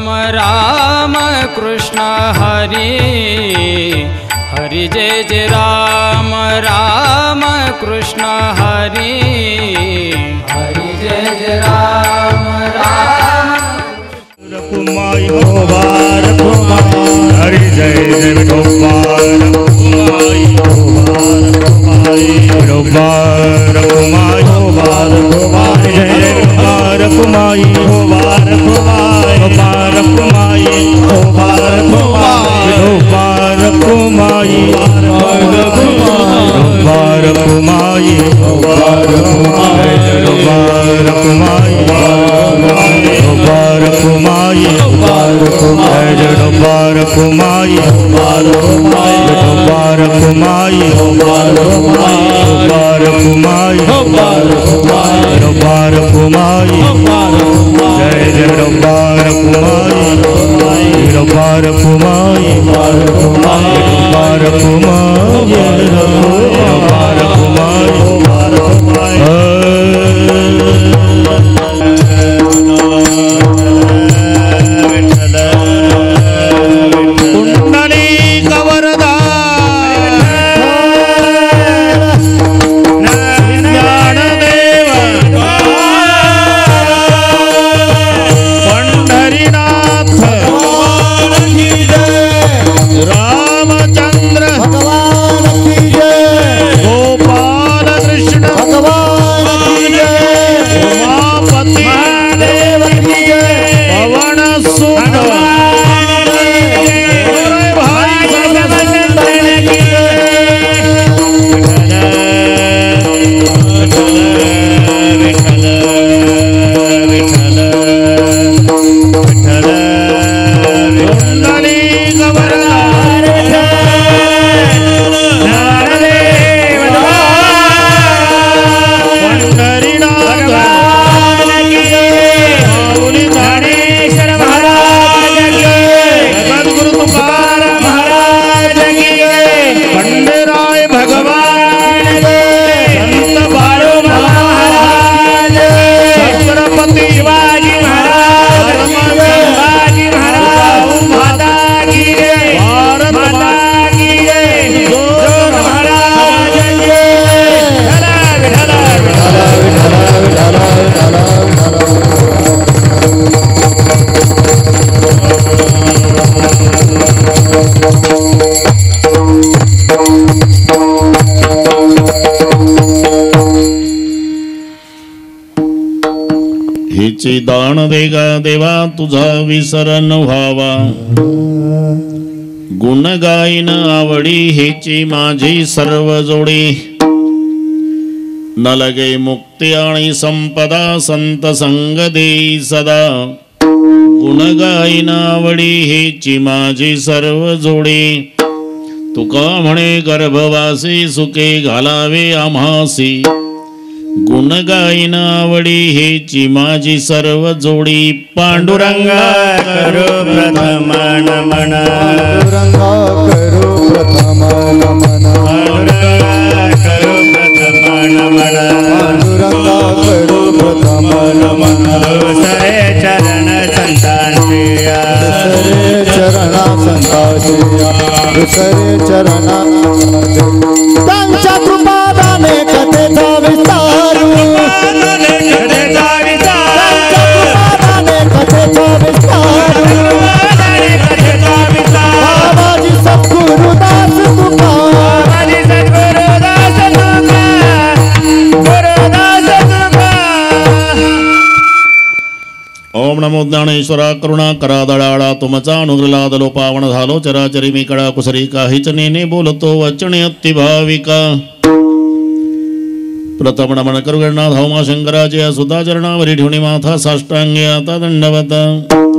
राम राम कृष्ण हरि हरि जय जय राम राम कृष्ण हरि हरि जय जय राम राम रघुमाई हो बार हरि जय जय रघुमाई हो बार रघुमाई हो बार जय जय रघुमाई हो बार रघुमाई हो बार रघुमाई हेचे दान देगा देवा तुझा विसर न व्हावा गुण गायन आवडी हेची माझी सर्व जोडी न लगे मुक्ती आणि संपदा संत संग देई सदा गुण गायन आवडी हेची माझी सर्व जोडी तुका म्हणे गर्भवासी सुखे घालावे आम्हासी गुण गायन आवडी हेची माझी सर्व जोडी पांडुरंगा करो प्रथम नमन पांडुरंगा करो प्रथम नमन पांडुरंगा करो प्रथम नमन पांडुरंगा करो प्रथम नमन सरे चरण संतांसिया सरे चरण संतांसिया सरे चरण त्यांच्या कृपादाने कथेचा विस्तार बाबाजी सद्गुरुदास ओम नमो ज्ञानेश्वरा करुणा करा दळाळा तुमचा अनुग्रलाद लोपावण झालो चराचरी मी कडा कुसरी काहीच नेने बोलतो वचने अति भाविका प्रथम नमन करू गणनाथ हौमा शंकराचे सुधाचरणावरी ठेवणी माथा साष्टांगे आता दंडवत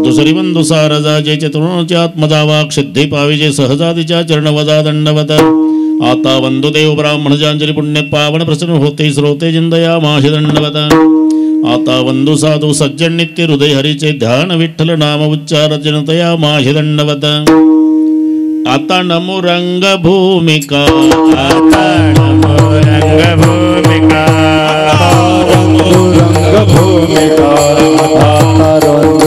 दुसरी बंधू सारजाचे चतुर्णाचे आत्मजा वाक सिद्धी पाविजे सहजातीच्या चरण वजा दंडवत आता वंदुदेव ब्राह्मण जांजली पुण्य पावन प्रसन्न होते श्रोते जिंदया माशी दंडवत आता वंदु साधू सज्जन नित्य हृदय हरीचे ध्यान विठ्ठल नाम उच्चार जनतया माशी दंडवत आता नमो रंग भूमिका आता नमो रंग भूमिका रंग भूमिका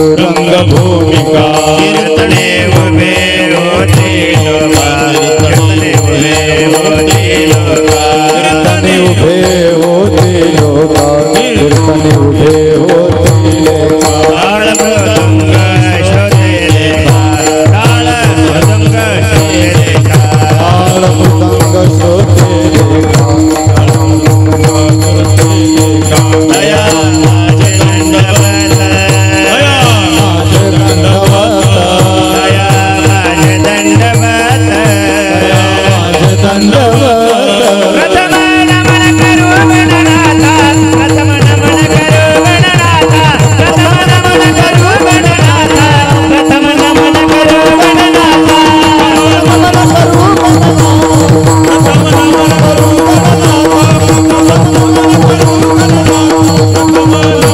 पांडुरंग भूमिका कीर्तने उभे होते लोका कीर्तने उभे होते लोका कीर्तने उभे होते लोका कीर्तने उभे होते लोका ताळ मृदंग शोधे लेखा ताळ मृदंग शोधे लेखा ताळ मृदंग शोधे लेखा दया माझे दंडवत माझे दंडवत दया माझे दंडवत माझे दंडवत प्रथम नमन करू गणनाथा प्रथम नमन करू गणनाथा प्रथम नमन करू गणनाथा प्रथम नमन करू गणनाथा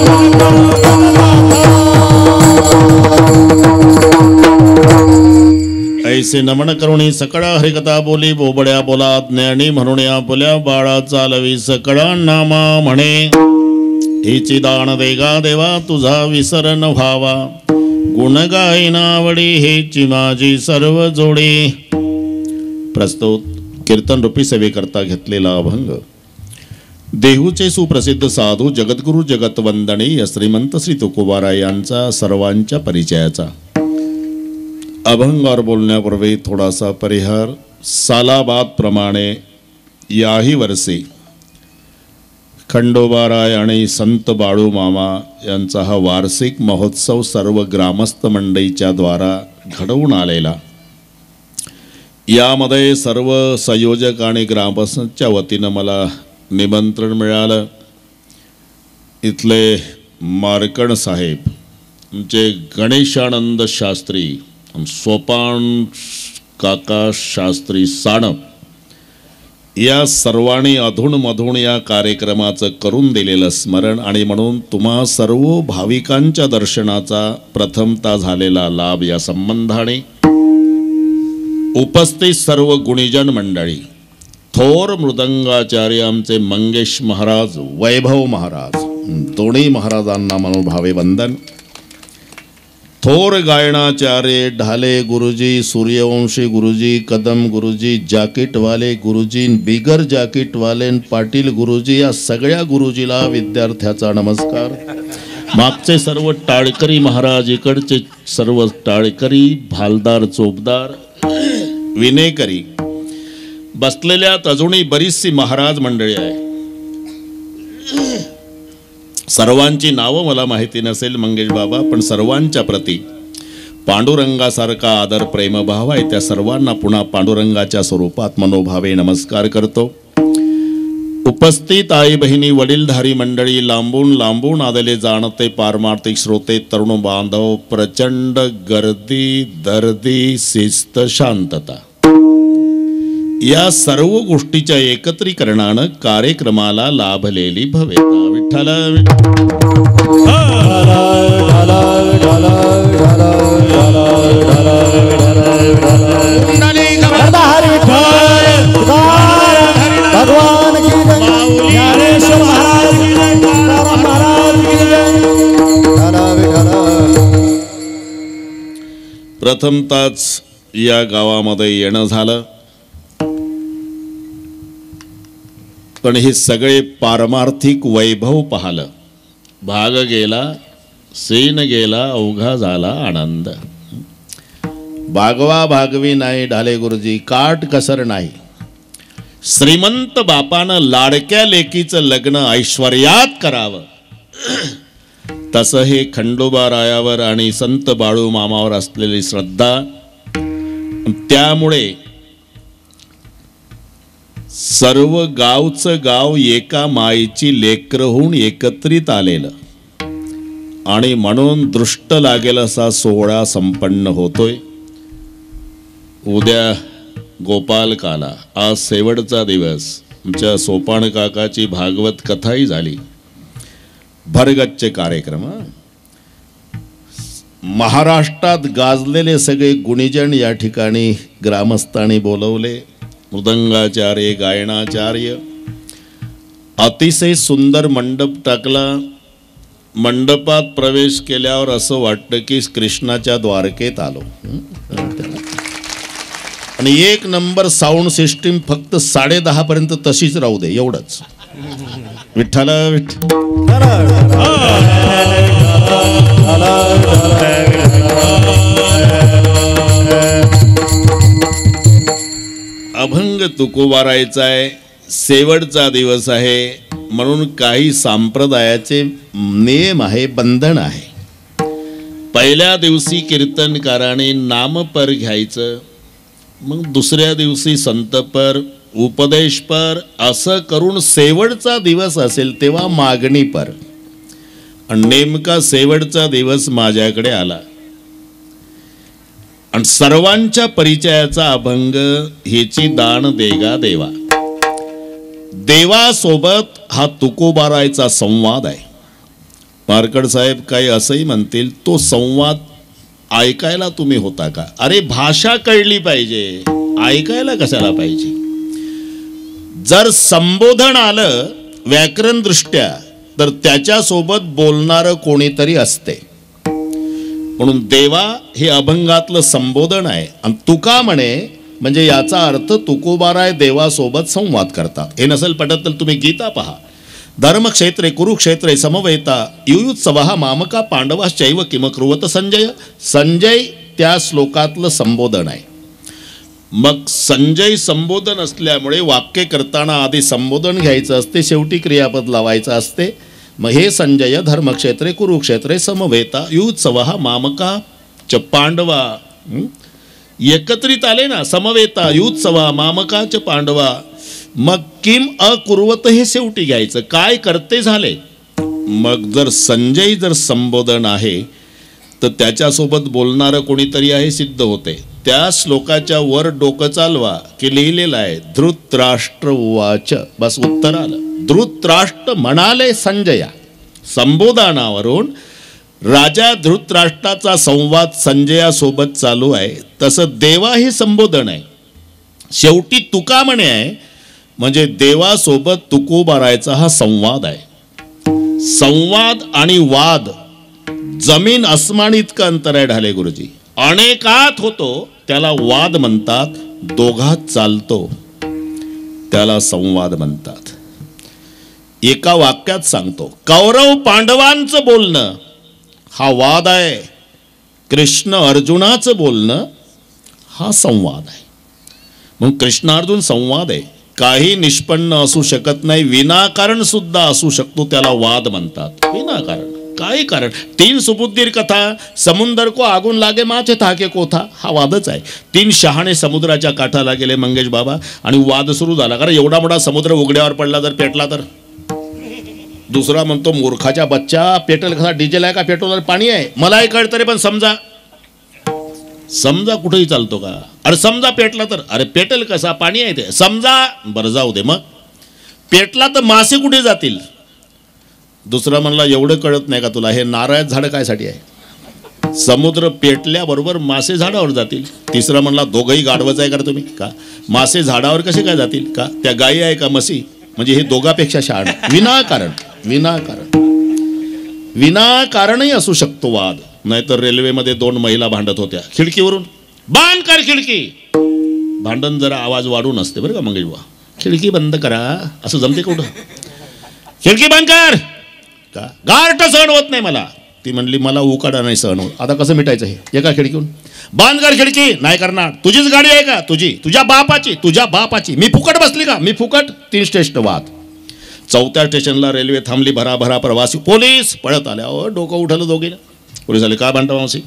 ऐसे नमन करुणी सकळा हरिकथा बोली बोबड्या बोला ज्ञानी म्हणून या बोल्या बाळा चालवी सकळा नामा म्हणे हिची दान देगा देवा तुझा विसर न व्हावा गुण गायनावडी हेची माझी सर्व जोडी. प्रस्तुत कीर्तन रूपी सेवेकरता घेतलेला अभंग देहूचे सुप्रसिद्ध साधू जगद्गुरु जगतवंदनीय श्रीमंत श्री तुकोबाराय यांचा सर्वांच्या परिचयाचा. अभंगावर बोलण्यापूर्वी थोडासा परिहार. सालाबाद प्रमाणे याही वर्षी खंडोबाराय आणि संत बाळू मामा यांचा हा वार्षिक महोत्सव सर्व ग्रामस्थ मंडळीच्या द्वारा घडवून आलेला. यामध्ये सर्व संयोजक आणि ग्रामस्थांच्या वतीनं मला निमंत्रण मिळालं. इथले मार्कण साहेब आमचे गणेशानंद शास्त्री, सोपान काका शास्त्री साणप या सर्वांनी अधूनमधून या कार्यक्रमाचं करून दिलेलं स्मरण आणि म्हणून तुम्हा सर्व भाविकांच्या दर्शनाचा प्रथमता झालेला लाभ या संबंधाने उपस्थित सर्व गुणीजन मंडळी, थोर मृदंगाचार्य आमचे मंगेश महाराज, वैभव महाराज, दोन्ही महाराजांना मनोभावे वंदन. थोर गायनाचार्य ढाले गुरुजी, सूर्यवंशी गुरुजी, कदम गुरुजी, जाकीटवाले गुरुजी, बिगर जाकीटवाले, पाटील गुरुजी या सगळ्या गुरुजीला विद्यार्थ्याचा नमस्कार. मागचे सर्व टाळकरी महाराज, इकडचे सर्व टाळकरी, भालदार, चोपदार, विनेकरी, बसलेल्यात अजूनही बरीचशी महाराज मंडळी आहे. सर्वांची नावं मला माहिती नसेल मंगेश बाबा, पण सर्वांच्या प्रती पांडुरंगासारखा आदर प्रेमभाव आहे. त्या सर्वांना पुन्हा पांडुरंगाच्या स्वरूपात मनोभावे नमस्कार करतो. उपस्थित आई बहिणी, वडीलधारी मंडळी, लांबून लांबून आलेले जाणते पारमार्थिक श्रोते, तरुण बांधव, प्रचंड गर्दी, दर्दी, शिस्त, शांतता या सर्व गोष्टीच्या एकत्रीकरणानं कार्यक्रमाला लाभलेली भवेता. विठ्ठल भगवान की जय, ज्ञानेश्वर महाराज की जय, तुकाराम महाराज की जय. प्रथमताच या गावामध्ये येणं झालं, पण हे सगळे पारमार्थिक वैभव पाहलं. भाग गेला, सेन गेला, अवघा झाला आनंद. भागवा भागवी नाही ढाले गुरुजी, काट कसर नाही. श्रीमंत बापानं लाडक्या लेकीचं लग्न ऐश्वर्यात करावं, तसं हे खंडोबारायावर आणि संत बाळू मामावर असलेली श्रद्धा, त्यामुळे सर्व गावचं गाव एका माईची लेकरं होऊन एकत्रित आलेलं आणि म्हणून दृष्ट लागेल असा सोहळा संपन्न होतोय. उद्या गोपालकाला, आज शेवटचा दिवस. आमच्या सोपान काकाची भागवत कथाही झाली. भरगच्च कार्यक्रम. महाराष्ट्रात गाजलेले सगळे गुणीजन या ठिकाणी ग्रामस्थांनी बोलवले. मृदंगाचार्य, गायनाचार्य, अतिशय सुंदर मंडप टाकला. मंडपात प्रवेश केल्यावर असं वाटतं की कृष्णाच्या द्वारकेत आलो. आणि 1 नंबर साऊंड सिस्टीम फक्त 10:30 पर्यंत तशीच राहू दे, एवढंच. विठ्ठल अभंग तुकोबारायचा आहे, शेवटचा दिवस आहे म्हणून काही संप्रदायाचे नियम आहे, बंधन आहे. पहिल्या दिवशी कीर्तनकाराने नामपर घ्यायचं, मग दुसऱ्या दिवशी संतपर, उपदेशपर, असं करून शेवटचा दिवस असेल तेव्हा मागणीपर. आणि नेमका शेवटचा दिवस माझ्याकडे आला आणि सर्वांच्या परिचयाचा अभंग हेची दान देगा देवा. देवासोबत हा तुकोबारायचा संवाद आहे. पारकर साहेब काही असंही म्हणतील, तो संवाद ऐकायला तुम्ही होता का? अरे भाषा कळली पाहिजे, ऐकायला कशाला पाहिजे? जर संबोधन आलं व्याकरण दृष्ट्या तर त्याच्यासोबत बोलणारं कोणीतरी असते. म्हणून देवा हे अभंगातलं संबोधन आहे. आणि तुका म्हणे म्हणजे याचा अर्थ तुकोबाराय देवासोबत संवाद करतात. हे नसेल पटत तर तुम्ही गीता पहा. धर्मक्षेत्रे कुरुक्षेत्रे समवेता युयुत्सवः मामका पांडवाश्चैव किम कुर्वत संजय. संजय त्या श्लोकातलं संबोधन आहे. मग संजय संबोधन असल्यामुळे वाक्य करताना आधी संबोधन घ्यायचं असते, शेवटी क्रियापद लावायचं असते. मग हे संजय धर्मक्षेत्रे कुरुक्षेत्रे समवेता युयुत्सवः मामका च पांडवा एकत्रित आले ना, समवेता युयुत्सवः मामका च पांडवा. मग किम अकुर्वत हे शेवटी घ्यायचं, काय करते झाले. मग जर संजय जर संबोधन आहे तर त्याच्यासोबत बोलणारं कोणीतरी आहे सिद्ध होते. त्या श्लोकाच्या वर डोकं चालवा की लिहिलेलं आहे धृतराष्ट्र उवाच. बस उत्तर आलं. धृतराष्ट्र म्हणाले संजया. संबोधनावरून राजा धृतराष्ट्राचा संवाद संजयासोबत चालू आहे. तसं देवा हे संबोधन आहे. शेवटी तुका म्हणे आहे म्हणजे देवासोबत तुकोबारायचा हा संवाद आहे. संवाद आणि वाद जमीन अस्मान इतकं अंतर आहे ढाले गुरुजी. अनेकात होतो त्याला वाद म्हणतात, दोघात चालतो त्याला संवाद म्हणतात. एका वाक्यात सांगतो, कौरव पांडवांचं बोलणं हा वाद आहे, कृष्ण अर्जुनाचं बोलणं हा संवाद आहे. म्हणून कृष्ण अर्जुन संवाद आहे. काही निष्पन्न असू शकत नाही, विनाकारण सुद्धा असू शकतो, त्याला वाद म्हणतात. विनाकारण काही कारण. 3 सुबुद्धीर कथा, समुंदर को आगून लागे माचे थाके कोथा, हा वादच आहे. 3 शहाणे समुद्राच्या काठाला गेले मंगेश बाबा आणि वाद सुरू झाला. कारण एवढा मोठा समुद्र उघड्यावर पडला जर पेटला तर. दुसरा म्हणतो मूर्खाच्या बच्चा, पेट्रोल कसा डिझेल आहे का पेट्रोल पाणी आहे? मलाही कळत तरी पण समजा कुठेही चालतो का? अरे समजा पेटला तर, अरे पेटेल कसा, पाणी आहे ते. समजा बरं जाऊ दे. मग पेटला तर मासे कुठे जातील? दुसरा म्हणला एवढं कळत नाही का तुला, हे नारळाचं झाड कायसाठी आहे? समुद्र पेटल्याबरोबर मासे झाडावर जातील. तिसरा म्हणला दोघंही गाढवच आहे का तुम्ही? का मासे झाडावर कसे काय जातील? का त्या गायी आहे का म्हशी? म्हणजे हे दोघापेक्षा शहाण. विनाकारणही असू शकतो वाद. नाहीतर रेल्वेमध्ये 2 महिला भांडत होत्या खिडकीवरून, बांध कर खिडकी. भांडण जरा आवाज वाढून असते बरं का मंगेश बा. खिडकी बंद करा असं जमते कुठं? खिडकी बंद कर. का गारठ सहन होत नाही मला. ती म्हणली मला उकाडा नाही सहन होत. आता कसं मिटायचं हे? एका खिडकीहून बांध कर खिडकी. नाही करणार. तुझीच गाडी आहे का? तुझी, तुझ्या बापाची. मी फुकट बसली का? मी फुकट. 3 स्टेशन वाद. 4थ्या स्टेशनला रेल्वे थांबली. भराभरा प्रवासी, पोलीस पळत आल्या. डोकं उठलं दोघीला. पोलीस आले, का भांडता मावशी?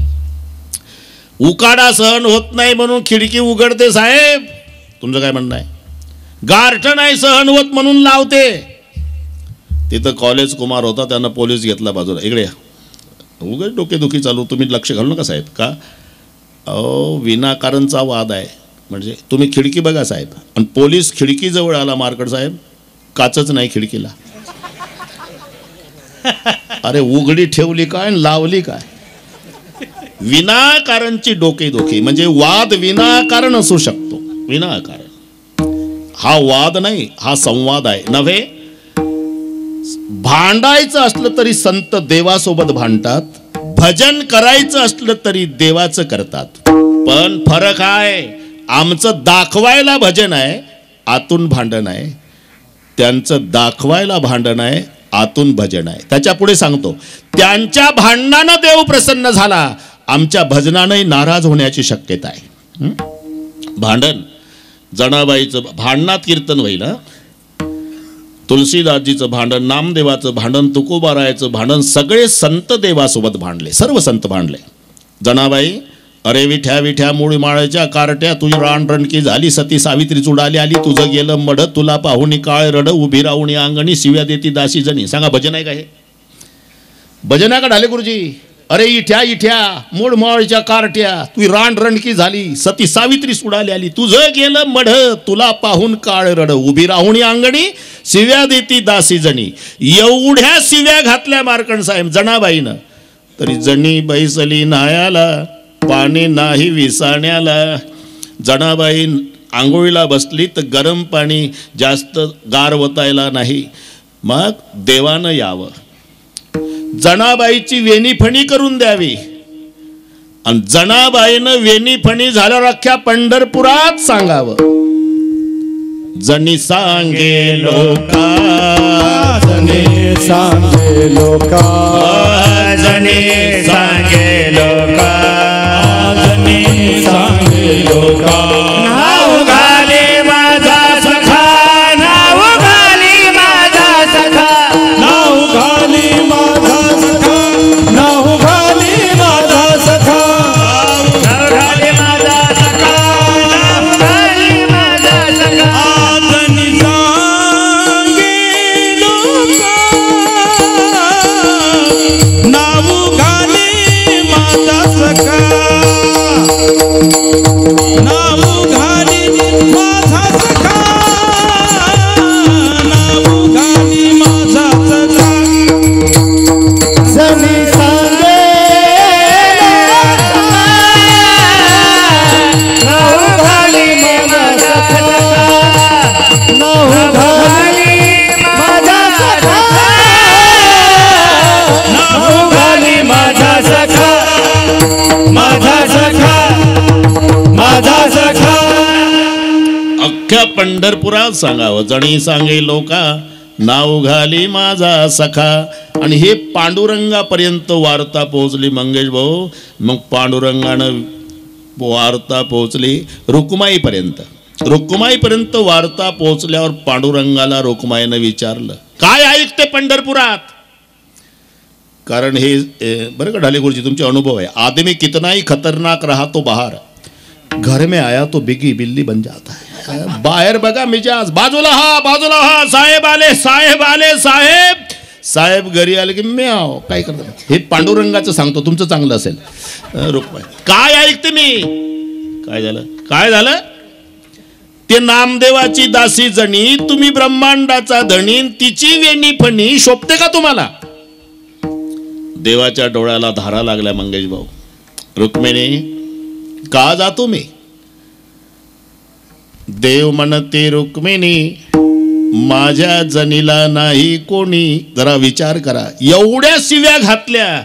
उकाडा सहन होत नाही म्हणून खिडकी उघडते साहेब. तुमचं काय म्हणणं आहे? गारठ नाही सहन होत म्हणून लावते. तिथं कॉलेज कुमार होता, त्यानं पोलीस घेतला बाजूला. इकडे या, उगाच डोकेदुखी चालू, तुम्ही लक्ष घालू नका साहेब. का? विनाकारणचा वाद आहे. म्हणजे तुम्ही खिडकी बघा साहेब. आणि पोलीस खिडकीजवळ आला, मार्कड साहेब काचच नाही खिडकीला. अरे उघडी ठेवली काय लावली काय? विनाकारणची डोकेदुखी. म्हणजे वाद विनाकारण असू शकतो. विनाकारण हा वाद नाही, हा संवाद आहे. नव्हे भांडायचं असलं तरी संत देवासोबत भांडतात, भजन करायचं असलं तरी देवाचं करतात. पण फरक आहे, आमचं दाखवायला भजन आहे, आतून भांडण आहे. त्यांचं दाखवायला भांडण आहे, आतून भजन आहे. त्याच्या पुढे सांगतो, त्यांच्या भांडणानं देव प्रसन्न झाला, आमच्या भजनानंही नाराज होण्याची शक्यता आहे. भांडण जनाबाईचं भांडणात कीर्तन होईल. तुलसीदासजीचं भांडण, नामदेवाचं भांडण, तुकोबारायाचं भांडण, सगळे संत देवासोबत भांडले, सर्व संत भांडले. जनाबाई, अरे विठ्या विठ्या मूळ माळ्याच्या कारट्या, तुझी रानरणकी झाली, सती सावित्री चुडाली आली, तुझं गेलं मढ, तुला पाहुणी काळ रड, उभी राहुणी अंगणी, शिव्या देती दासी जणी. सांगा, भजन आहे का हे? भजन आहे का ढाले गुरुजी? अरे इठ्या इठ्या मूळ माळ्याच्या कारट्या, तुझी रानरणकी झाली, सती सावित्री सुडाली आली, तुझं गेलं मढ, तुला पाहून काळ रड, उभी राहुणी अंगणी, शिव्या देती दासी जणी. एवढ्या शिव्या घातल्या मार्कंड साहेब जनाबाईनं, तरी जणी बैसली नायाला, पाणी नाही विसाण्याला. जनाबाई आंघोळीला बसली तर गरम पाणी जास्त गार वतायला नाही. मग देवानं यावं, जनाबाईची वेणीफणी करून द्यावी. आणि जनाबाईनं वेणीफणी झाल्यावर अख्ख्या पंढरपुरात सांगावं, जनी सांगे लोका, जनी सांगे लोका, जनी सांगे लोका, जनी सांगे लोका. नाव घाले माझा सखा, नाव घाली माझा सखा, नाव घाली माझा सखा, नाव घाली माझा सखा, नाव घाले माझा सखा, नाव घाली माझा सखा. जनी सांगे लोका, नाव घाली माझा सखा, नाव घाली माझा सखा, नाव घाली माझा सखा. जनी सांगे नाव घाली माझा सखा, नाव घाली माझा सखा, नाव घाली माझा सखा, माझा सखा, माझा सखा. अख्ख्या पंढरपुरात सांगावं, जणी सांगे लोका, नाव घाली माझा सखा. आणि हे पांडुरंगापर्यंत वार्ता पोहोचली मंगेश भाऊ. मग पांडुरंगानं वार्ता पोहोचली रुक्माईपर्यंत. रुक्माईपर्यंत वार्ता पोहोचल्यावर पांडुरंगाला रुक्माईनं विचारलं, काय ऐकते पंढरपुरात? कारण हे बरं का ढाले गुरुजी, तुमचे अनुभव आहे. आदमी कितना ही खतरनाक रहा तो बाहर, घर में आया तो बिगी बिल्ली बन जाता है. बाहेर बघा मिजाज, बाजूला हा, साहेब आले, साहेब आले, साहेब. साहेब घरी आले की मी आहो, काय करतात. हे पांडुरंगाचं सांगतो, तुमचं चांगलं असेल. रुक्माई, काय ऐकते मी? काय झालं? काय झालं? ते नामदेवाची दासी जणी, तुम्ही ब्रह्मांडाचा धनी, तिची वेणी फणी शोभते का तुम्हाला? देवाच्या डोळ्याला धारा लागल्या मंगेश भाऊ. रुक्मिणी, का जातो मी? देव म्हणते रुक्मिणी, माझ्या जनीला नाही कोणी. जरा विचार करा, एवढ्या शिव्या घातल्या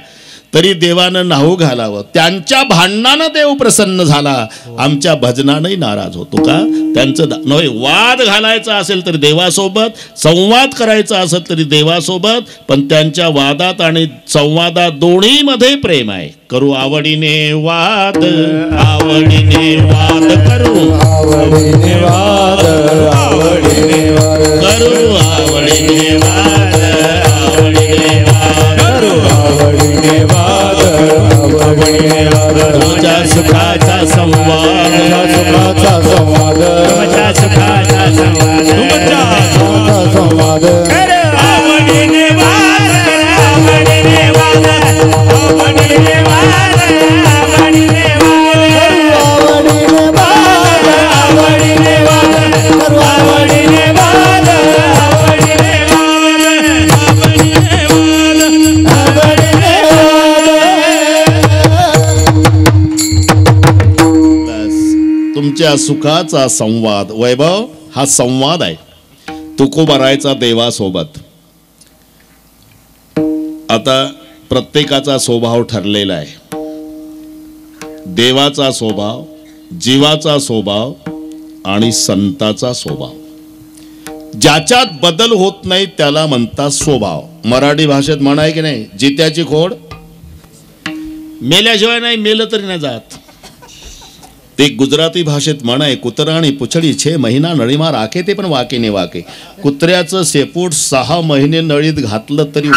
तरी देवानं नाहू घालावं. त्यांच्या भांडणानं देव प्रसन्न झाला, आमच्या भजनानंही नाराज होतो का? त्यांचं नव्हे, वाद घालायचा असेल तर देवासोबत, संवाद करायचा असेल तरी देवासोबत, पण त्यांच्या वादात आणि संवादात दोन्हीमध्ये प्रेम आहे. करू आवडीने वाद, आवडीने वाद करू, आवडीने वाद, आवडीने वाद करू आवडीने वाद, आवडीने वाद करू, आवडीने वाद, आवडीने वाद. तुझ्या सुखाचा संवाद, सुखाचा संवाद, तुमच्या सुखाचा संवाद, तुमच्या सुखाचा संवाद. आवडीने वाद, आवडीने वाद, आवडीने वाद, आवडीने वाद, आवडीने वाद, आवडीने वाद, आवडीने वाद, आवडीने वाद, आवडीने तुमच्या सुखाचा संवाद. वैभव, हा संवाद आहे तुकोबारायचा देवासोबत. आता प्रत्येकाचा स्वभाव ठरलेला आहे. देवाचा स्वभाव, जीवाचा स्वभाव आणि संताचा स्वभाव. ज्याच्यात बदल होत नाही त्याला म्हणतात स्वभाव. मराठी भाषेत म्हणाय की नाही, जित्याची खोड मेल्याशिवाय नाही, मेलं तरी नाही जात. ते गुजराती भाषेत म्हणाय, कुत्रा आणि पुछडी 6 महिना नळीमा राखे ते पण वाके ने वाके. कुत्र्याचं शेपूट 6 महिने नळीत घातलं तरी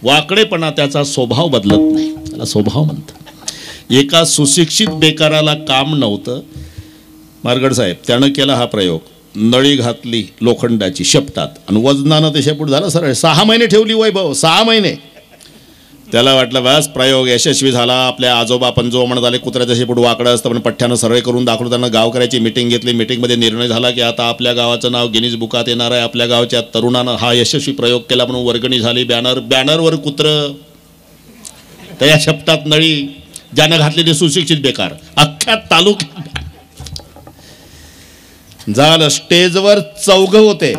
वाकडेपणा त्याचा स्वभाव बदलत नाही, त्याला स्वभाव म्हणतात. एका सुशिक्षित बेकाराला काम नव्हतं, मारगड साहेब त्यानं केला हा प्रयोग. नळी घातली लोखंडाची शेपटात आणि वजनानं ते शेपूट झालं सरळ. 6 महिने ठेवली वैभव, 6 महिने. त्याला वाटलं बस प्रयोग यशस्वी झाला. आपल्या आजोबा पंजोबा म्हणत आले कुत्र्याचं शेपूट वाकडं असतं, पण पठ्ठ्यानं सरळ करून दाखवलं. त्यांना गावकऱ्याची मिटिंग घेतली. मिटिंगमध्ये निर्णय झाला की आता आपल्या गावाचं नाव गिनीज बुकात येणार आहे. आपल्या गावच्या तरुणानं हा यशस्वी प्रयोग केला म्हणून वर्गणी झाली. बॅनरवर कुत्रं, त्या शेपटात नळी, ज्यानं घातलेली सुशिक्षित बेकार. अख्ख्या तालुक्यात झालं. स्टेजवर 4 होते,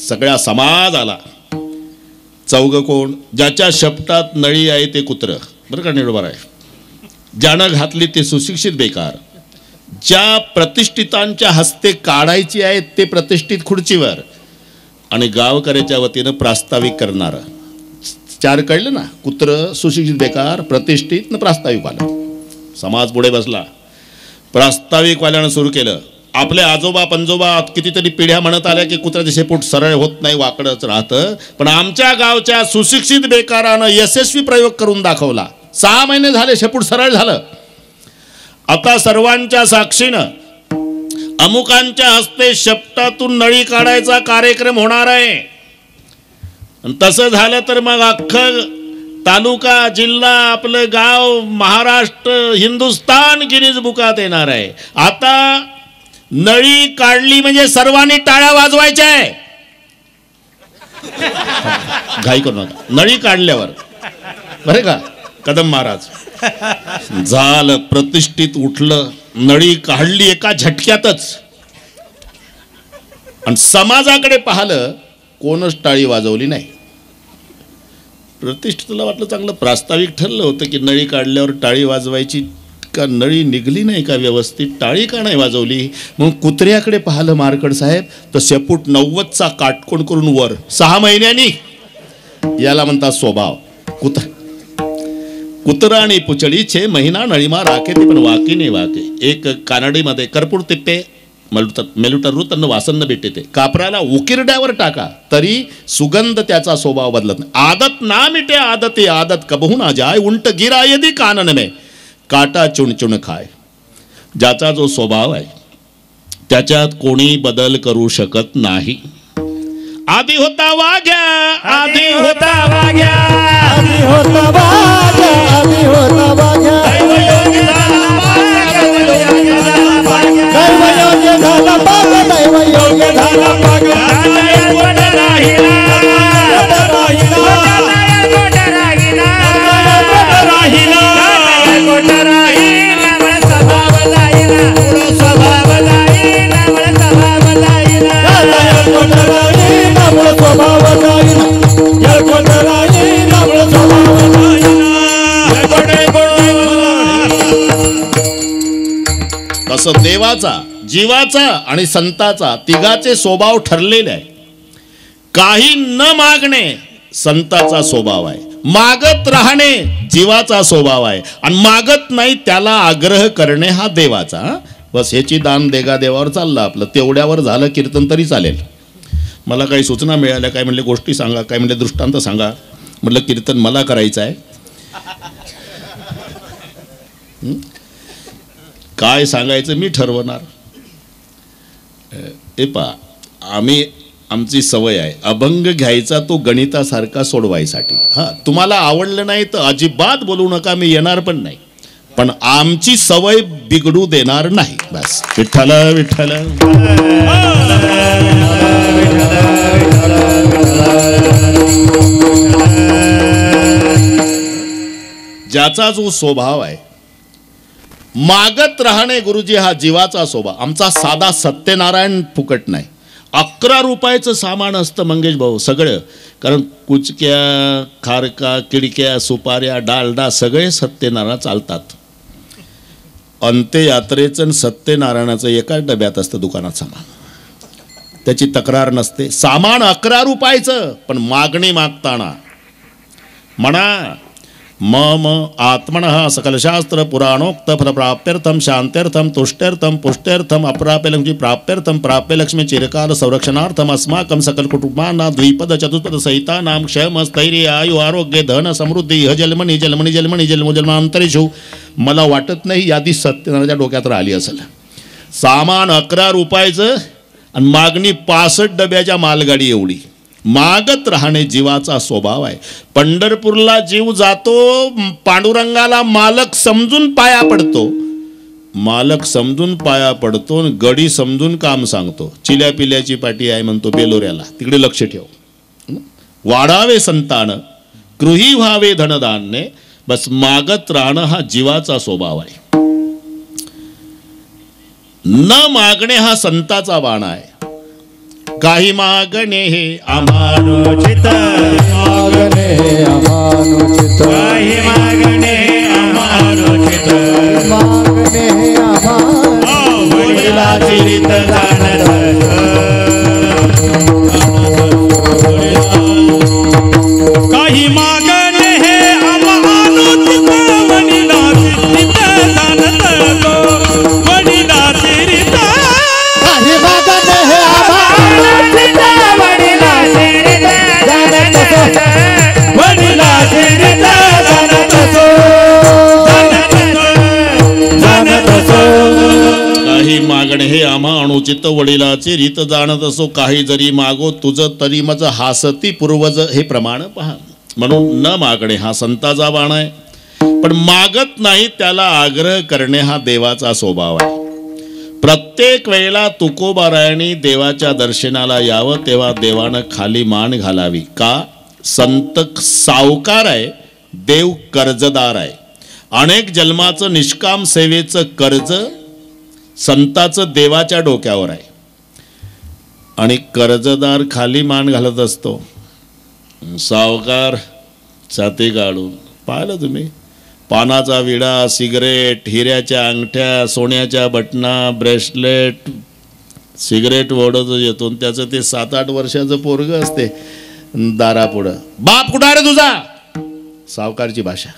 सगळा समाज आला. 4 कोण? ज्याच्या शेपटात नळी आहे ते कुत्र, बरं का, निरोबर आहे. ज्यानं घातली ते सुशिक्षित बेकार. ज्या प्रतिष्ठितांच्या हस्ते काढायची आहे ते प्रतिष्ठित खुर्चीवर, आणि गावकऱ्याच्या वतीनं प्रास्ताविक करणार. 4 कळलं ना, कुत्र, सुशिक्षित बेकार, प्रतिष्ठित न प्रास्ताविक वाला. समाज पुढे बसला. प्रास्ताविक वाल्यानं सुरू केलं. आपले आजोबा पंजोबा कितीतरी पिढ्या म्हणत आल्या की कुत्र्याचे शेपूट सरळ होत नाही, वाकडच राहतं, पण आमच्या गावच्या सुशिक्षित बेकारानं यशस्वी प्रयोग करून दाखवला. 6 महिने झाले शेपूट सरळ झालं. आता सर्वांच्या साक्षीनं अमुकांच्या हस्ते शेपटातून नळी काढायचा कार्यक्रम होणार आहे. तसं झालं तर मग अख्खं तालुका, जिल्हा, आपलं गाव, महाराष्ट्र, हिंदुस्तान गिनीज बुकात येणार आहे. आता नळी काढली म्हणजे सर्वांनी टाळ्या वाजवायच्या आहे. घाई करू नका. नळी काढल्यावर बरे का कदम महाराज झालं, प्रतिष्ठित उठलं, नळी काढली एका झटक्यातच. आणि समाजाकडे पाहिलं, कोणच टाळी वाजवली नाही. प्रतिष्ठितला वाटलं चांगलं प्रास्ताविक ठरलं होतं की नळी काढल्यावर टाळी वाजवायची, का नळी निघली नाही का व्यवस्थित, टाळी का नाही वाजवली. मग कुत्र्याकडे पाहिलं मारकड साहेब, तर शेपूट 90चा काटकोण करून वर 6 महिन्यांनी. याला म्हणतात स्वभाव. कुत्रा आणि पुचडी 6 महिना नळीमा राखे ते पण वाकी ने वाके. एक कानडीमध्ये कर्पूर तिप्पे मेलुटरू तन्न वासन्न भेटे ते कापराला उकिरड्यावर टाका तरी सुगंध त्याचा स्वभाव बदलत नाही. आदत ना मिटे आदते आदत कबहू ना जाय, उंट गिरा यदि कानन में काटा चुण चुण खाय. ज्याचा जो स्वभाव आहे त्याच्यात कोणी बदल करू शकत नाही. आधी होता वाघ्या, आधी होता वाघ्या, आधी होता वाघ्या, आधी होता वाघ्या. दैवयोगी झाला वाघ्या, दैवयोगी झाला वाघ्या, दैवयोगी झाला वाघ्या, दैवयोगी झाला वाघ्या. तसं देवाचा, जीवाचा आणि संताचा तिघाचे स्वभाव ठरलेले आहे. काही न मागणे संताचा स्वभाव आहे, मागत राहणे जीवाचा स्वभाव आहे, आणि मागत नाही त्याला आग्रह करणे हा देवाचा. बस ह्याची दान देगा देवावर चाललं आपलं. तेवढ्यावर झालं कीर्तन तरी चालेल. मला काही सूचना मिळाल्या, काय म्हणले गोष्टी सांगा, काय म्हणले दृष्टांत सांगा. म्हटलं कीर्तन मला करायचं आहे, काय सांगायचं मी ठरवणार. हे पहा, आमची सवय आहे अभंग घ्यायचा तो गणितासारखा सोडवायसाठी. तुम्हाला आवडलं नाही तर अजिबात बोलू नका, मी येणार पण नाही, पण आमची सवय बिघडू देणार नाही. बस विठ्ठल विठ्ठल. ज्याचा जो स्वभाव आहे मागत राहणे गुरुजी हा जीवाचा स्वभाव. आमचा साधा सत्यनारायण फुकट नाही, 11 रुपयाचं सामान असतं मंगेश भाऊ सगळं. कारण कुचक्या, खारका, किडक्या, सुपाऱ्या, डालडा सगळे सत्यनारायण चालतात. अंत्ययात्रेचं आणि सत्यनारायणाचं एकाच डब्यात असतं दुकानात सामान. त्याची तक्रार नसते. सामान 11 रुपयाचं, पण मागणी मागताना म्हणा मम आत्मनः सकलशास्त्र पुराणोक्त फलप्राप्त्यर्थम शांत्यर्थम तुष्ट्यर्थम पुष्ट्यर्थम अप्राप्यलक्ष्मी प्राप्त्यर्थम प्राप्यलक्ष्मी चिरकाल संरक्षणार्थम अस्माकं सकल कुटुंबांना द्विपद चतुष्पद सहितानां क्षेम स्थैर्य आयु आरोग्य धन समृद्धी ह जन्मनी जन्मनी जन्मनी जन्मजन्मांतरेषु. मला वाटत नाही यादी सत्यनारायणाच्या डोक्यात राहिली असेल. सामान 11 रुपयाचं आणि मागणी 65 डब्याच्या मालगाडी एवढी. मागत राहणे जीवाचा स्वभाव आहे. पंढरपूरला जीव जातो, पांडुरंगाला मालक समजून पाया पडतो. मालक समजून पाया पडतो, गडी समजून काम सांगतो. चिल्या पिल्याची पाटी आहे म्हणतो बेलोऱ्याला, तिकडे लक्ष ठेव. वाढावे संतान, गृही व्हावे धनधान्य. बस मागत राहणं हा जीवाचा स्वभाव आहे. न मागणे हा संताचा बाण आहे. काही मागणे हे अमानुचित, मागणे हे अमानुचित, काही मागणे अमानुचित, मागणे हे अमानुचित. वडिलाची रीत जाणत, काही मागणे हे अमानुचित, वडिलाची रीत जाणत गो, वडिलाची रीत. काही मागणे हे अमानुचित, वडिलाची रीत जाणत असो, वडिलाची रीत जाणत असो, जाणत असो. काही मागणे हे अमानुचित, वडिलाची रीत जाणत असो. काही जरी मागो तुझ तरी मज हासती पूर्वज, हे प्रमाण पहा. म्हणून न मागणे हा संताचा बाण आहे. पण मागत नाही त्याला आग्रह करणे हा देवाचा स्वभाव आहे. प्रत्येक वेळेला तुकोबारायणी देवाच्या दर्शनाला यावं तेव्हा देवानं खाली मान घालावी. का? संत सावकार आहे, देव कर्जदार आहे. अनेक जन्माचं निष्काम सेवेचं कर्ज संताचं देवाच्या डोक्यावर आहे. आणि कर्जदार खाली मान घालत असतो, सावकार छाती काढून. पाहिलं तुम्ही? पानाचा विडा, सिगरेट, हिऱ्याच्या अंगठ्या, सोन्याच्या बटना, ब्रेसलेट, सिगरेट ओढत येतो. त्याचं ते 7-8 वर्षाचं पोरगं असते दारापुढं. बाप कुठं रे तुझा? सावकारची भाषा.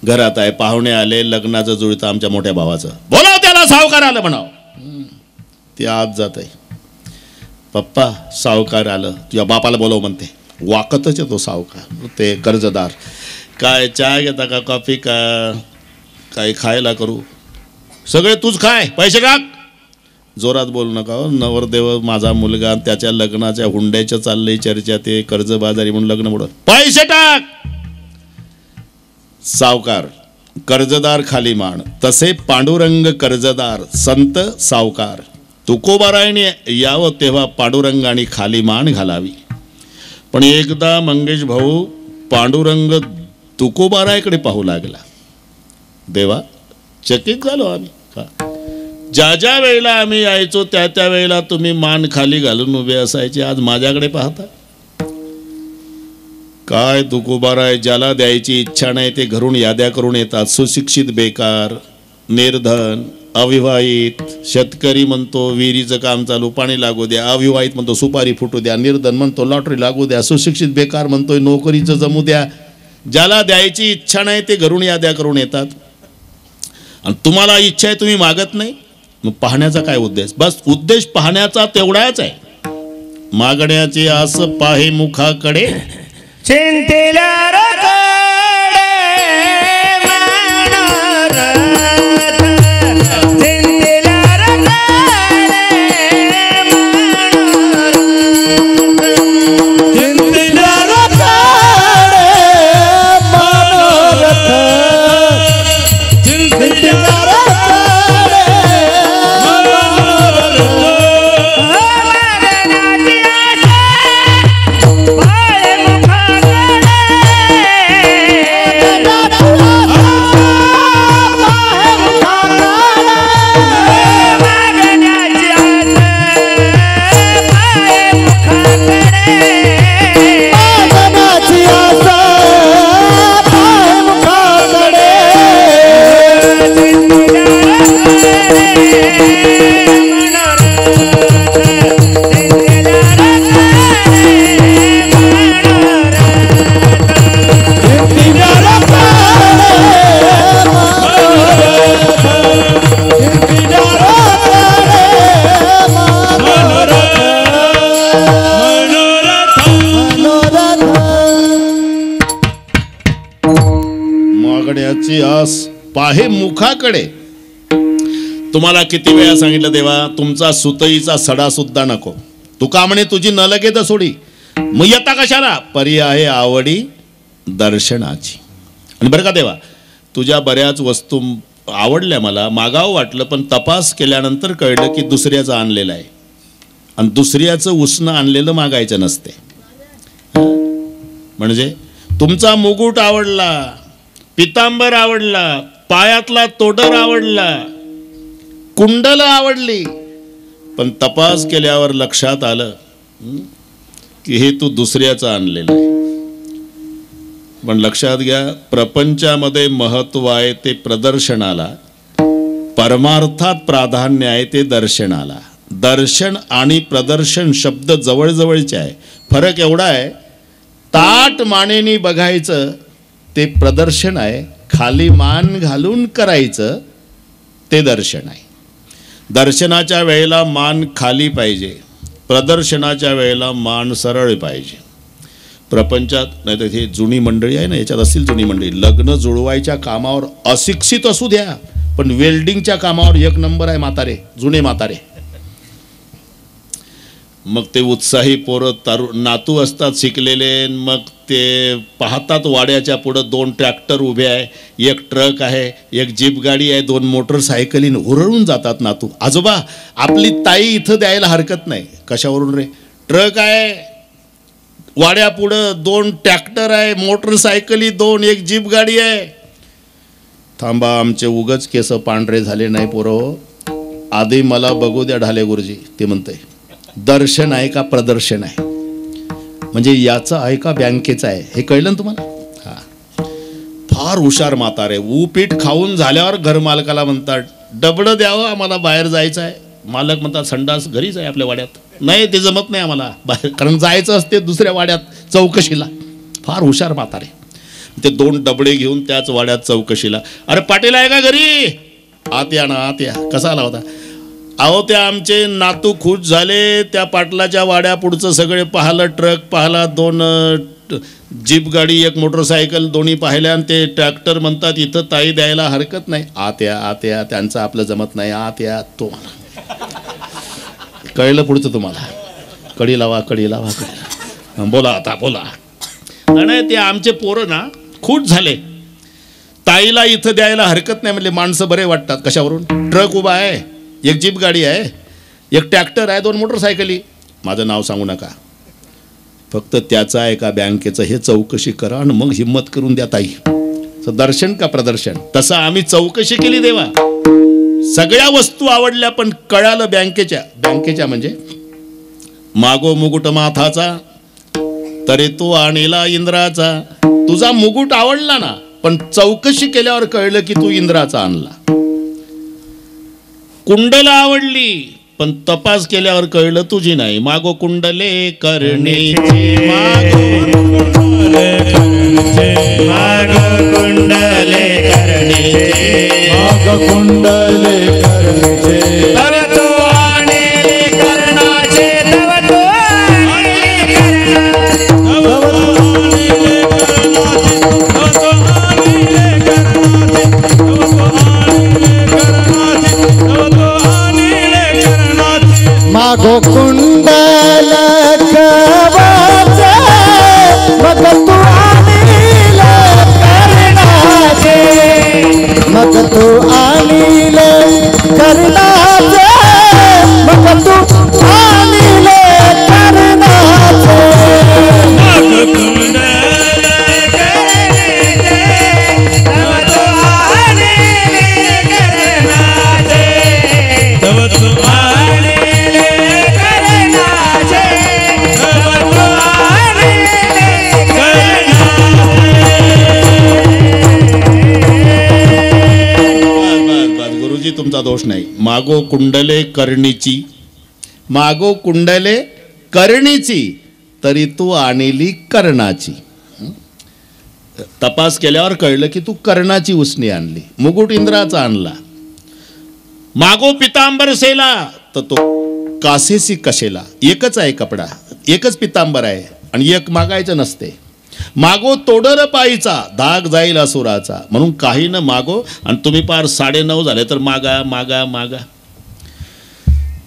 घरात आहे, पाहुणे आले, लग्नाचं जुळतं आमच्या मोठ्या भावाचं, बोलाव त्याला, सावकार आलं म्हणाव. ते आत जात आहे, पप्पा सावकार आलं. तुझ्या बापाला बोलव म्हणते. वाकतच येतो सावकार. ते कर्जदार, काय चहा घेता का, कॉफी का, काही खायला करू? सगळे तूच खाय, पैसे टाक. जोरात बोलू नका. नवरदेव माझा मुलगा, त्याच्या लग्नाच्या हुंड्याच्या चाललंय चर्चा, ते कर्जबाजारी म्हणून लग्न मोडत, पैसे टाक. सावकार कर्जदार खाली मान. तसे पांडुरंग कर्जदार, संत सावकार. तुकोबारायणी यावं तेव्हा पांडुरंगाने खाली मान घालावी. पण एकदा मंगेश भाऊ पांडुरंग तुकोबारायकडे पाहू लागला. देवा, चकित झालो आम्ही. ज्या ज्या वेळेला आम्ही यायचो त्या त्या वेळेला तुम्ही मान खाली घालून उभे असायचे, आज माझ्याकडे पाहता. काय तुकोबाराय, ज्याला द्यायची इच्छा नाही ते घरून याद्या करून येतात. सुशिक्षित बेकार, निर्धन, अविवाहित. शेतकरी म्हणतो विहिरीचं काम चालू, पाणी लागू द्या. अविवाहित म्हणतो सुपारी फुटू द्या. निर्धन म्हणतो लॉटरी लागू द्या. सुशिक्षित बेकार म्हणतोय नोकरीचं जमू द्या. ज्याला द्यायची इच्छा नाही ते घरून याद्या करून येतात. आणि तुम्हाला इच्छा आहे, तुम्ही मागत नाही. मग पाहण्याचा काय उद्देश? बस उद्देश पाहण्याचा तेवढाच आहे. मागण्याची आस पाहे मुखाकडे, चिंतेला मागण्याची आस पाहे मुखाकडे. तुम्हाला किती वेळा सांगितलं देवा, तुमचा सुतईचा सडा सुद्धा नको. तुका म्हणे तुझी न लगे तर सोडी, मग येता कशाला? परी आहे आवडी दर्शनाची. आणि बरं का देवा, तुझ्या बऱ्याच वस्तू आवडल्या, मला मागावं वाटलं, पण तपास केल्यानंतर कळलं की दुसऱ्याचं आणलेलं आहे. आणि दुसऱ्याचं उसणं आणलेलं मागायचं नसते. म्हणजे तुमचा मुकुट आवडला, पितांबर आवडला, पायातला तोडर आवडला, कुंडल आवडली, पण तपास केल्यावर लक्षात आलं की हे तू दुसऱ्याचं आणलेलं आहे. पण लक्षात घ्या, प्रपंचामध्ये महत्व आहे ते प्रदर्शनाला, परमार्थात प्राधान्य आहे ते दर्शनाला. दर्शन आणि प्रदर्शन शब्द जवळजवळचे आहे. फरक एवढा आहे, ताट मानेनी बघायचं ते प्रदर्शन आहे, खाली मान घालून करायचं ते दर्शन आहे. दर्शनाच्या वेळेला मान खाली पाहिजे, प्रदर्शनाच्या वेळेला मान सरळ पाहिजे. प्रपंचात नाही तर हे जुनी मंडळी आहे ना, याच्यात असतील जुनी मंडळी, लग्न जुळवायच्या कामावर अशिक्षित असू द्या, पण वेल्डिंगच्या कामावर एक नंबर आहे म्हातारे, जुने म्हातारे. मग ते उत्साही पोरं नातू असतात शिकलेले, मग ते पाहतात वाड्याच्या पुढं 2 ट्रॅक्टर उभे आहे, 1 ट्रक आहे, 1 जीप गाडी आहे, 2 मोटरसायकलीन हुरळून जातात नातू. आजोबा आपली ताई इथं द्यायला हरकत नाही. कशावरून रे? ट्रक आहे वाड्या पुढं, 2 ट्रॅक्टर आहे, मोटरसायकली 2, 1 जीप गाडी आहे. थांबा, आमचे उगच केस पांढरे झाले नाही पोरं, आधी मला बघू द्या ढाले गुरुजी. ते म्हणते दर्शन आहे का प्रदर्शन आहे? म्हणजे याचं आहे का बँकेचं आहे? हे कळलं ना तुम्हाला? हा, फार हुशार म्हातारे. ऊपीठ खाऊन झाल्यावर घरमालकाला म्हणतात डबडं द्यावं, आम्हाला बाहेर जायचं आहे. मालक म्हणतात संडास घरीच आहे आपल्या वाड्यात. नाही, ते जमत नाही आम्हाला बाहेर, कारण जायचं असते दुसऱ्या वाड्यात चौकशीला. फार हुशार म्हातारे. ते 2 डबडे घेऊन त्याच वाड्यात चौकशीला. अरे पाटील आहे का घरी? आत या ना, आत या. कसा आला होता? अहो त्या आमचे नातू खुश झाले, त्या पाटलाच्या वाड्या पुढचं सगळे पाहिलं, ट्रक पाहिला, 2 जीप गाडी, 1 मोटरसायकल दोन्ही पाहिल्या, आणि ते ट्रॅक्टर म्हणतात इथं ताई द्यायला हरकत नाही. आत या, आत या, त्यांचं आपलं जमत नाही, आत या. तो कळलं पुढचं तुम्हाला? कडी लावा, कडी लावा, कडी लावा. बोला आता, बोला. आणि ते आमचे पोरं ना खुश झाले, ताईला इथं द्यायला हरकत नाही. म्हणजे माणसं बरे वाटतात. कशावरून? ट्रक उभा आहे, 1 जीप गाडी आहे, 1 ट्रॅक्टर आहे, 2 मोटरसायकली. माझं नाव सांगू नका, फक्त त्याचं आहे का बँकेचं हे चौकशी करा, आणि मग हिम्मत करून द्या ताई. दर्शन का प्रदर्शन? तसं आम्ही चौकशी केली देवा. सगळ्या वस्तू आवडल्या, पण कळालं बँकेच्या म्हणजे मागो मुकुट माथाचा तरी तू आणिला इंद्राचा. तुझा मुकुट आवडला ना, पण चौकशी केल्यावर कळलं की तू इंद्राचा आणला. कुंडल आवडली, पण तपास केल्यावर कळलं तुझी नाही. मागो कुंडले करणेचे, मागो कुंडले करणेचे, मागो कुंडले करणेचे, माग कुंडले करण्याचे. तव तो आणिले करणाचे, तव तो आणिले करणाचे, तव तो आणिले करणाचे, तव तो आणिले करणाचे, तव तो आणिले करणाचे, तव तो आणिले करणाचे. मागो कुंडल कवाचे, मग तू आणील करणाचे, मग तू आणील करणाचे, मग तू आणील करणाचे. माग कुंडले करणेचे, तव तो आणिले करणाचे, तव तो आणिले करणाचे, तव तो आणिले करणाचे. बस गुरुजी, तुमचा दोष नाही. मागो कुंडले करणीची, मागो कुंडले करणीची, तरी तू आणली कर्णाची. तपास केल्यावर कळलं की तू कर्णाची उसणी आणली, मुकुट इंद्राचा आणला. मागो पितांबर सेला, तर तो कासेसी कशेला. एकच आहे कपडा, एकच पितांबर आहे, आणि एक मागायचं नसते. मागो तोडर पायीचा दाग जाईल असुराचा, म्हणून काही न मागो. आणि तुम्ही पार 9:30 झाले तर मागा मागा मागा.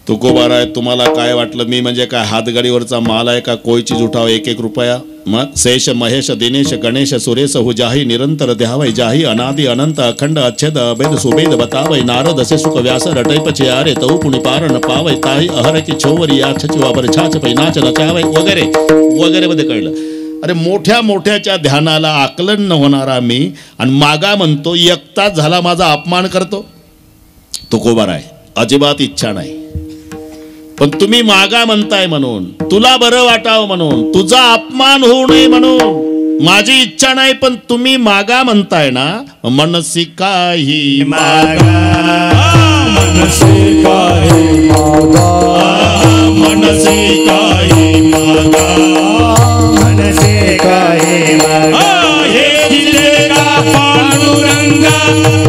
तुकोबाराय, तुम्हाला काय वाटलं मी म्हणजे काय हातगाडीवरचा माल आहे का? कोयची जुठाव 1-1 रुपया. मग शेष महेश दिनेश गणेश सुरेश हु जाही निरंतर द्यावय, जाही अनादि अनंत अखंड अच्छेद अभेद सुभेद बतावय, नारद असे सुख व्यास रटैपचे आरे तऊ पुणी पार न पावय, ताही अहर की छोवरी या छची वापर छाच पै नाच नचावय वगैरे वगैरे मध्ये कळलं. अरे मोठ्या मोठ्याच्या ध्यानाला आकलन न होणारा मी आणि मागा म्हणतो, 1 तास झाला माझा अपमान करतो. तुकोबाराय, अजिबात इच्छा नाही, पण तुम्ही मागा म्हणताय म्हणून, तुला बरं वाटावं म्हणून, तुझा अपमान होऊ नये म्हणून माझी इच्छा नाही, पण तुम्ही मागा म्हणताय ना. मनसी काही मागा, मनसी काही मागा, मनसी काही मागा, मनसी काही मागा. हे दिले का पांडुरंगा,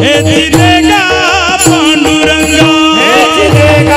हे दिले का पांडुरंगा, हे दिले का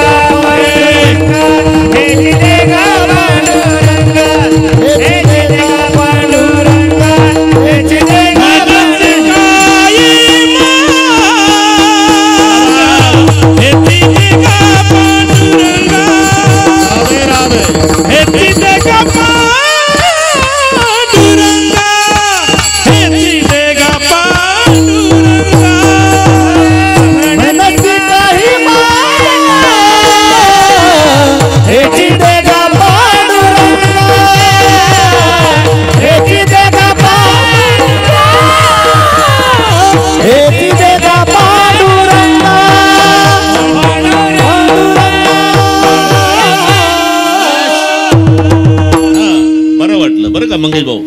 मंगेश भाऊ,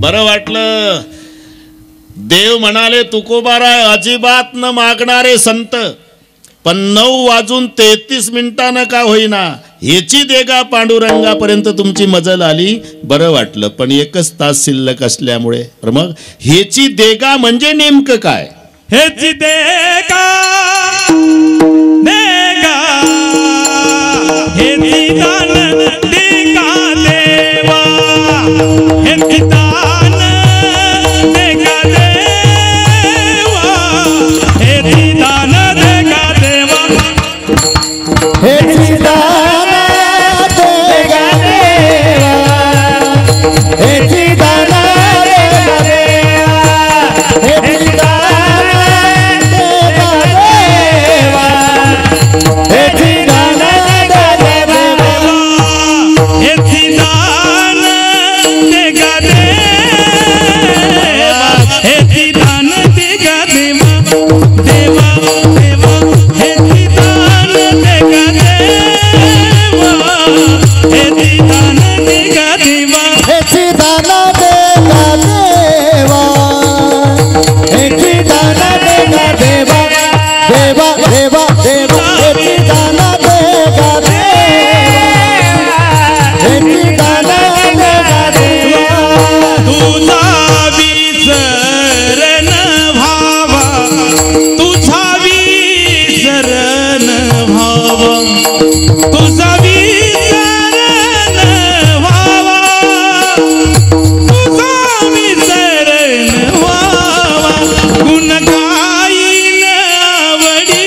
बरं वाटलं. देव म्हणाले, तुकोबाराय अजिबात न मागणारे संत, पण 9:33 का होईना ह्याची देगा पांडुरंगापर्यंत तुमची मजल आली. बरं वाटलं, पण 1 तास शिल्लक असल्यामुळे. मग ह्याची देगा म्हणजे नेमकं काय? ह्याची देगा देगा ह्याची दान देगा देवा, ह्याची दान देगा देवा, ह्याची दान देगा देवा, ह्याची दान देगा देवा, ह्याची दान देगा देवा, ह्याची दान देगा देवा, ह्याची दान देगा देवा, ह्याची दान देगा देवा, ह्याची दान देगा देवा, देवा देवा, ह्याची दान देगा देवा, ह्याची दान देगा देवा, ह्याची दान देगा देवा, ह्याची दान देगा देवा, देवा देवा देवा, ह्याची दान देगा देवा, ह्याची दान देगा देवा. तुझा विसरण भावा, तुझा विसरण भावा, तुझा विसरण भावा, तुझा विसरण भावा, गुण गाईन आवडी,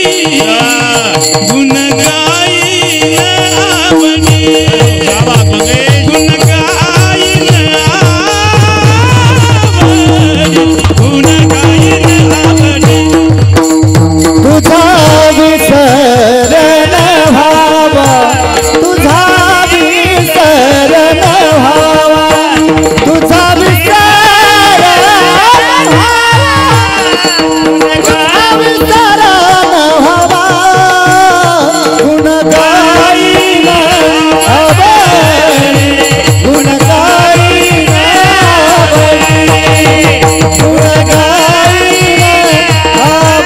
गुण गाईन आवडी, गुण गाईन आवडी, गुण गाईन आवडी. तुझा विसरण भावा, तुझा विसरण भावा, तुझा विसरण भावा, तुझा विसरण भावा, गुण गाईन आवडी, गुण गाईन आवडी, गुण गाईन आवडी,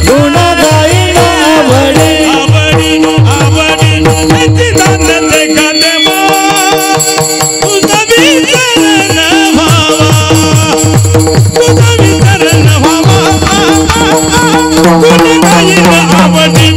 गुण गाईन आवडी. आवडी आवडी ह्याची दान देगा देवा, तुझा विसरण भावा, तुझा विसरण भावा, गुण गाईन आवडी.